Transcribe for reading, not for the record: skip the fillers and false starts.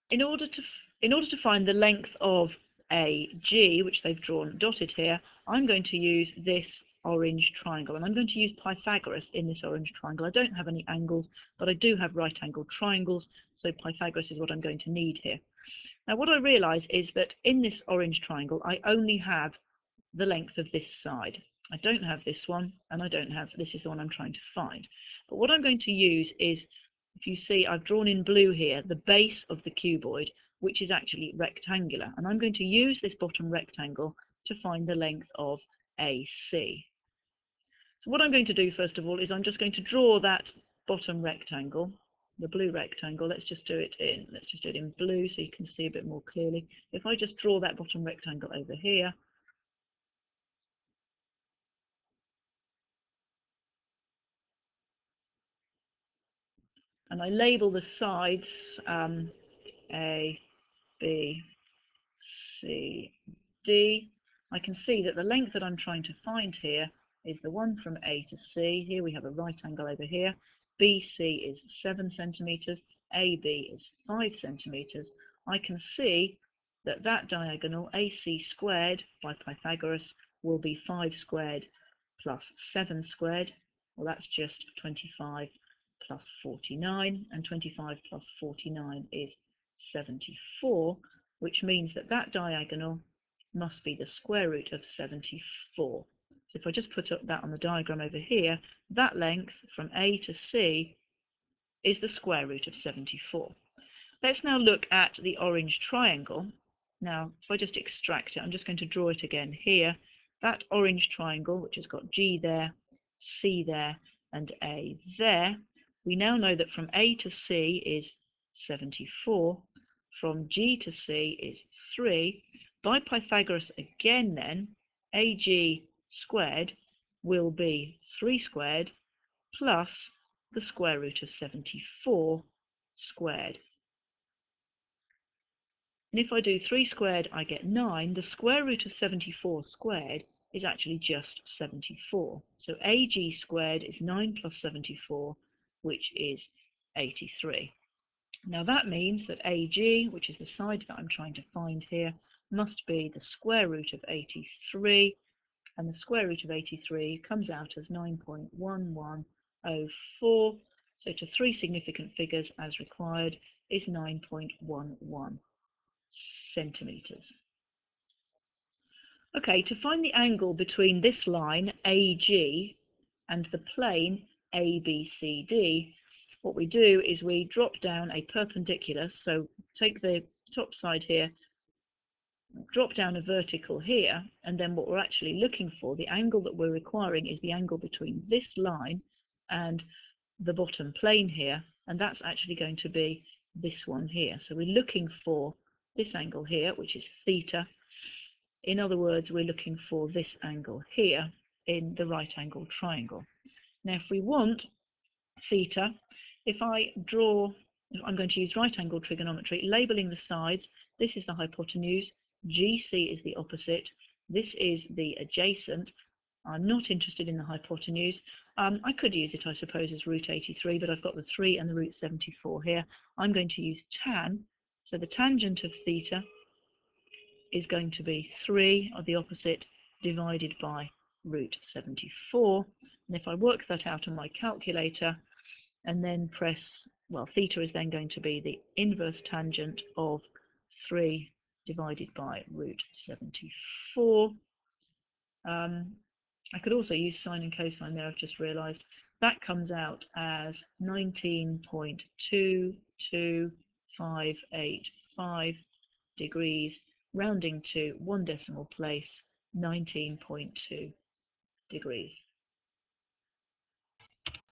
in order to find the length of AG, which they've drawn dotted here, I'm going to use this orange triangle, and I'm going to use Pythagoras in this orange triangle. I don't have any angles, but I do have right angled triangles, so Pythagoras is what I'm going to need here. Now what I realise is that in this orange triangle I only have the length of this side. I don't have this one, and I don't have, this is the one I'm trying to find. But what I'm going to use is, if you see, I've drawn in blue here the base of the cuboid, which is actually rectangular, and I'm going to use this bottom rectangle to find the length of AC. So what I'm going to do first of all is I'm just going to draw that bottom rectangle, the blue rectangle. Let's just do it in blue so you can see a bit more clearly. If I just draw that bottom rectangle over here, and I label the sides A, B, C, D, I can see that the length that I'm trying to find here is the one from A to C. Here we have a right angle over here. BC is 7 centimetres, AB is 5 centimetres. I can see that that diagonal, AC squared by Pythagoras, will be 5 squared plus 7 squared. Well, that's just 25 plus 49, and 25 plus 49 is 74, which means that that diagonal must be the square root of 74. So if I just put up that on the diagram over here, that length from A to C is the square root of 74. Let's now look at the orange triangle. Now, if I just extract it, I'm just going to draw it again here. That orange triangle, which has got G there, C there, and A there, we now know that from A to C is 74, from G to C is 3. By Pythagoras again then, AG squared will be 3 squared plus the square root of 74 squared. And if I do 3 squared, I get 9. The square root of 74 squared is actually just 74. So AG squared is 9 plus 74, which is 83. Now that means that AG, which is the side that I'm trying to find here, must be the square root of 83, and the square root of 83 comes out as 9.1104. So to 3 significant figures as required is 9.11 centimetres. Okay, to find the angle between this line AG and the plane ABCD, what we do is we drop down a perpendicular. So take the top side here, drop down a vertical here, and then what we're actually looking for, the angle that we're requiring, is the angle between this line and the bottom plane here, and that's actually going to be this one here. So we're looking for this angle here, which is theta. In other words, we're looking for this angle here in the right angled triangle. Now if we want theta, if I draw, I'm going to use right angled trigonometry, labeling the sides. This is the hypotenuse, GC is the opposite, this is the adjacent. I'm not interested in the hypotenuse. I could use it, I suppose, as root 83, but I've got the 3 and the root 74 here. I'm going to use tan, so the tangent of theta is going to be 3 of the opposite divided by root 74. And if I work that out on my calculator and then press, well, theta is then going to be the inverse tangent of 3 divided by root 74. I could also use sine and cosine there, I've just realised. That comes out as 19.22585 degrees, rounding to 1 decimal place, 19.2 degrees.